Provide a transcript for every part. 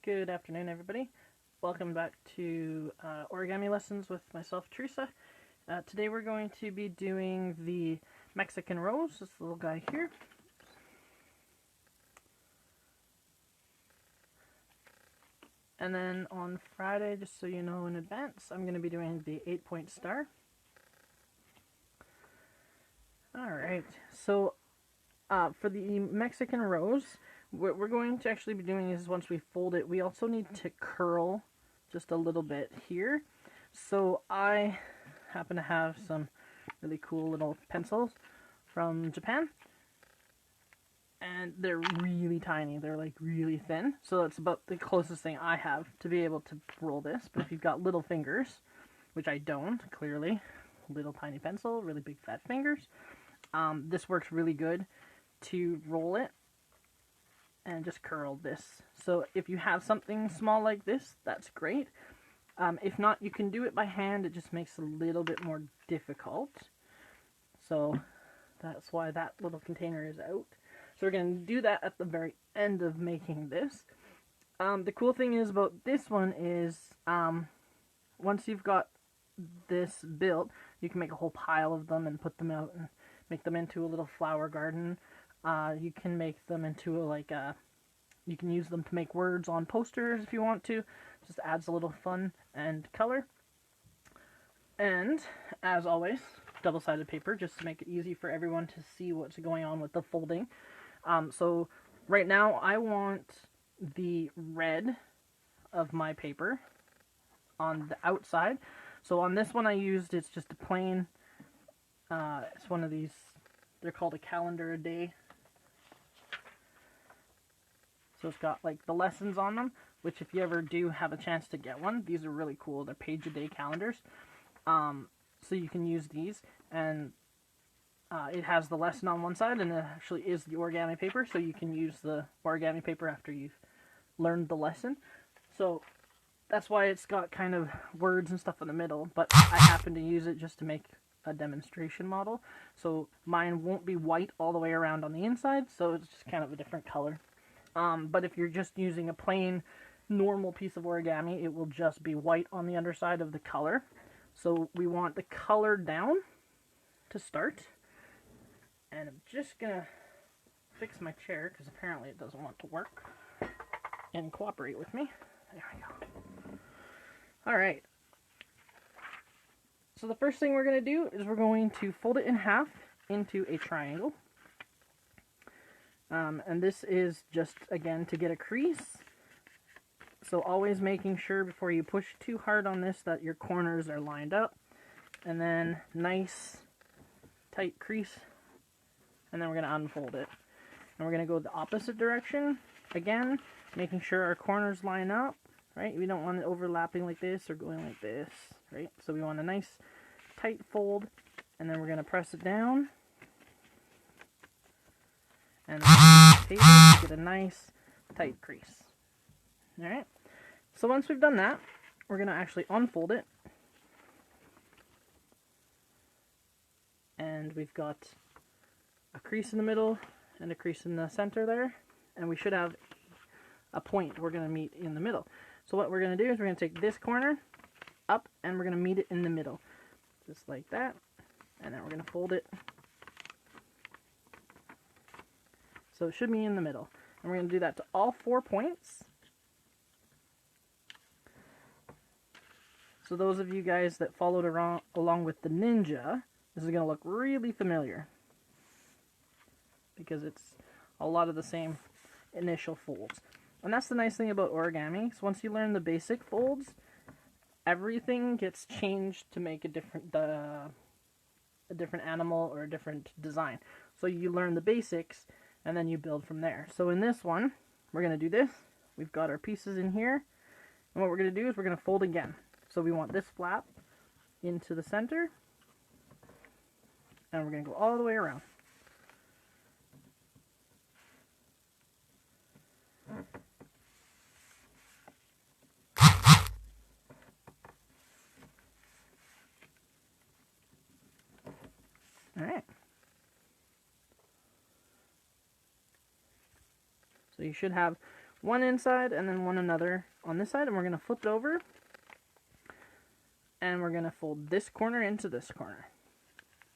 Good afternoon, everybody. Welcome back to Origami Lessons with myself, Teresa. Today we're going to be doing the Mexican rose, this little guy here. And then on Friday, just so you know in advance, I'm going to be doing the 8-point star. Alright, so for the Mexican rose, what we're going to actually be doing is once we fold it, we also need to curl just a little bit here. So I happen to have some really cool little pencils from Japan. And they're really tiny. They're like really thin. So that's about the closest thing I have to be able to roll this. But if you've got little fingers, which I don't, clearly, little tiny pencil, really big fat fingers, this works really good to roll it and just curl this. So if you have something small like this, that's great. If not, you can do it by hand. It just makes it a little bit more difficult. So that's why that little container is out. So we're going to do that at the very end of making this. The cool thing is about this one is once you've got this built, you can make a whole pile of them and put them out and make them into a little flower garden. You can make them into you can use them to make words on posters if you want to. Just adds a little fun and color. And, as always, double-sided paper just to make it easy for everyone to see what's going on with the folding. So right now I want the red of my paper on the outside. So on this one it's just a plain, it's one of these, they're called a calendar a day. So it's got like the lessons on them, which if you ever do have a chance to get one, these are really cool. They're page a day calendars. So you can use these, and it has the lesson on one side, and it actually is the origami paper, so you can use the origami paper after you've learned the lesson. So that's why it's got kind of words and stuff in the middle, but I happen to use it just to make a demonstration model. So mine won't be white all the way around on the inside, so it's just kind of a different color. But if you're just using a plain, normal piece of origami, it will just be white on the underside of the color. So we want the color down to start. And I'm just going to fix my chair, because apparently it doesn't want to work and cooperate with me. There we go. Alright. So the first thing we're going to do is we're going to fold it in half into a triangle. And this is just, again, to get a crease. So always making sure before you push too hard on this that your corners are lined up. And then nice, tight crease. And then we're going to unfold it. And we're going to go the opposite direction. Again, making sure our corners line up, right? We don't want it overlapping like this or going like this, right? So we want a nice, tight fold. And then we're going to press it down. And get a nice tight crease. Alright, so once we've done that, we're going to actually unfold it. And we've got a crease in the middle and a crease in the center there. And we should have a point we're going to meet in the middle. So what we're going to do is we're going to take this corner up and we're going to meet it in the middle. Just like that. And then we're going to fold it. So it should be in the middle. And we're going to do that to all 4 points. So those of you guys that followed along with the ninja, this is going to look really familiar. Because it's a lot of the same initial folds. And that's the nice thing about origami. So once you learn the basic folds, everything gets changed to make a different animal or a different design. So you learn the basics, and then you build from there. So in this one, we're going to do this. We've got our pieces in here. And what we're going to do is we're going to fold again. So we want this flap into the center. And we're going to go all the way around. Alright. So you should have one inside and then one another on this side, and we're going to flip it over, and we're going to fold this corner into this corner.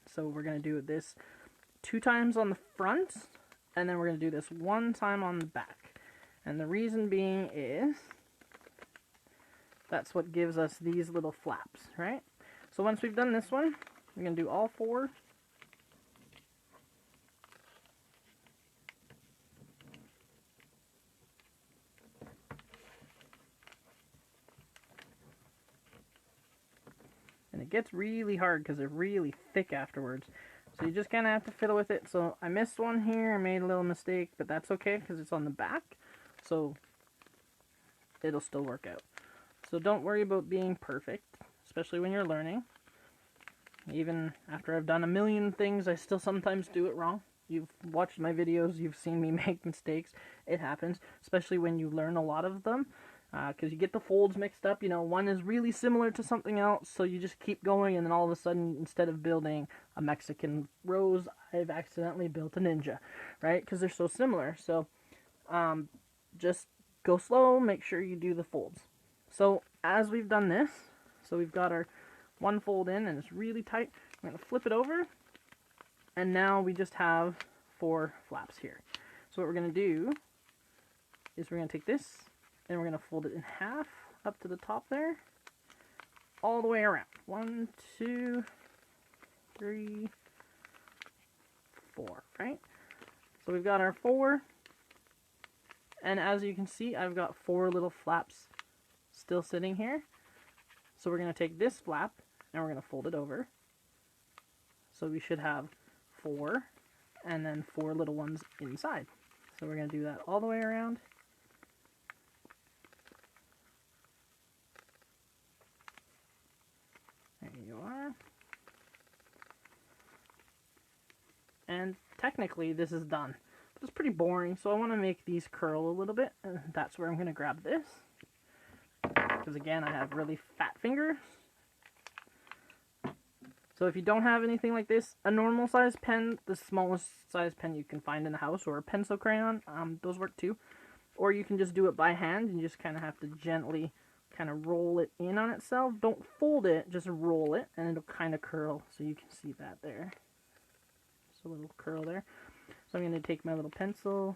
So we're going to do this 2 times on the front, and then we're going to do this 1 time on the back. And the reason being is that's what gives us these little flaps, right? So once we've done this one, we're going to do all 4. And it gets really hard because they're really thick afterwards. So you just kind of have to fiddle with it. So I missed one here, I made a little mistake, but that's okay because it's on the back. So it'll still work out. So don't worry about being perfect, especially when you're learning. Even after I've done a million things, I still sometimes do it wrong. You've watched my videos, you've seen me make mistakes. It happens, especially when you learn a lot of them. Because you get the folds mixed up, you know, one is really similar to something else, so you just keep going, and then all of a sudden, instead of building a Mexican rose, I've accidentally built a ninja, right? Because they're so similar. So just go slow, make sure you do the folds. So as we've done this, so we've got our one fold in, and it's really tight. We're going to flip it over, and now we just have 4 flaps here. So what we're going to do is we're going to take this, and we're going to fold it in half up to the top there, all the way around. 1, 2, 3, 4, right? So we've got our 4, and as you can see, I've got 4 little flaps still sitting here. So we're going to take this flap, and we're going to fold it over. So we should have 4, and then 4 little ones inside. So we're going to do that all the way around. There you are. And technically this is done. But it's pretty boring, so I want to make these curl a little bit, and that's where I'm going to grab this. Because again, I have really fat fingers. So if you don't have anything like this, a normal size pen, the smallest size pen you can find in the house, or a pencil crayon, those work too. Or you can just do it by hand, and you just kind of have to gently kind of roll it in on itself. Don't fold it, just roll it, and it'll kind of curl. So you can see that there. Just a little curl there. So I'm going to take my little pencil.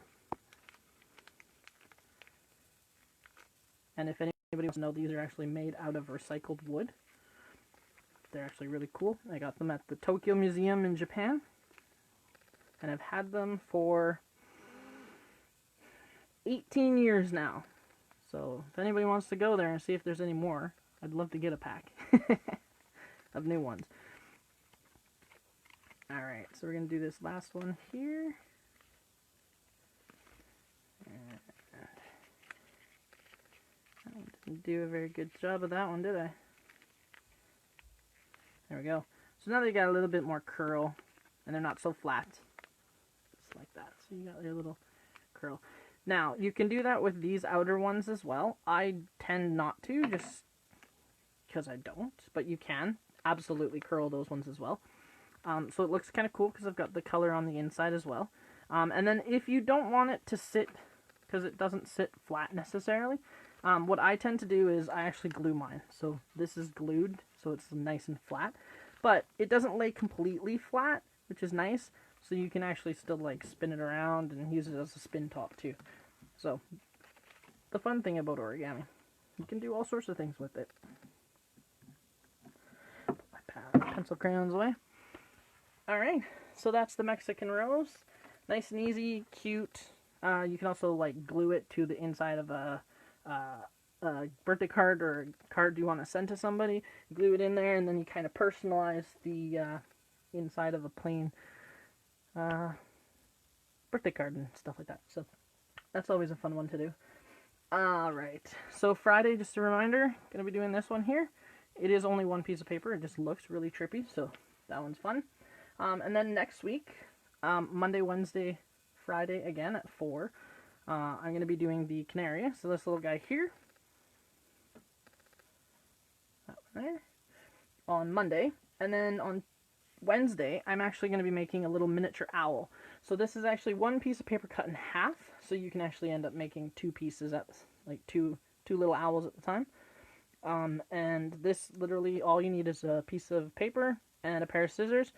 And if anybody wants to know, these are actually made out of recycled wood. They're actually really cool. I got them at the Tokyo Museum in Japan. And I've had them for 18 years now. So if anybody wants to go there and see if there's any more, I'd love to get a pack of new ones. Alright, so we're going to do this last one here. And I didn't do a very good job of that one, did I? There we go. So now they got a little bit more curl, and they're not so flat. Just like that. So you got your little curl. Now, you can do that with these outer ones as well. I tend not to, just because I don't, but you can absolutely curl those ones as well. So it looks kind of cool because I've got the color on the inside as well. And then if you don't want it to sit, because it doesn't sit flat necessarily, what I tend to do is I actually glue mine. So this is glued, so it's nice and flat. But it doesn't lay completely flat, which is nice. So you can actually still like spin it around and use it as a spin top too. So the fun thing about origami, you can do all sorts of things with it. Put my pencil crayons away. Alright, so that's the Mexican rose. Nice and easy, cute. You can also like glue it to the inside of a birthday card or a card you want to send to somebody. Glue it in there, and then you kind of personalize the inside of a plain birthday card and stuff like that. So that's always a fun one to do. Alright, so Friday, just a reminder, going to be doing this one here. It is only one piece of paper. It just looks really trippy, so that one's fun. And then next week, Monday, Wednesday, Friday, again at 4, I'm going to be doing the canary. So this little guy here, that one there, on Monday. And then on Wednesday, I'm actually going to be making a little miniature owl. So this is actually one piece of paper cut in half. so you can actually end up making two pieces at like two little owls at the time. And this literally all you need is a piece of paper and a pair of scissors,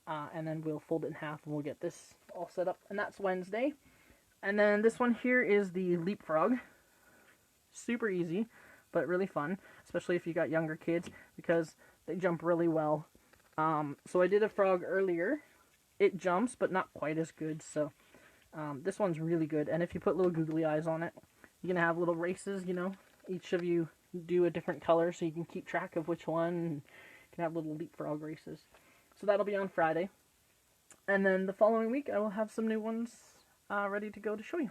and then we'll fold it in half and we'll get this all set up. And that's Wednesday. And then this one here is the leapfrog. Super easy, but really fun, especially if you got younger kids, because they jump really well. So I did a frog earlier. It jumps, but not quite as good, so this one's really good. And if you put little googly eyes on it, you can have little races, you know. Each of you do a different color so you can keep track of which one, and you can have little leapfrog races. So that'll be on Friday. And then the following week, I will have some new ones ready to go to show you.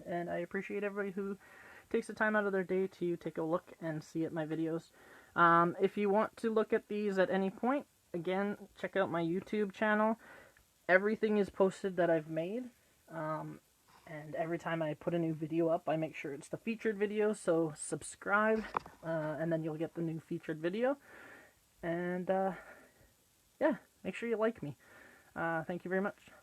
And I appreciate everybody who takes the time out of their day to take a look and see at my videos. If you want to look at these at any point, again, check out my YouTube channel. Everything is posted that I've made. And every time I put a new video up, I make sure it's the featured video, so subscribe, and then you'll get the new featured video. And, yeah, make sure you like me. Thank you very much.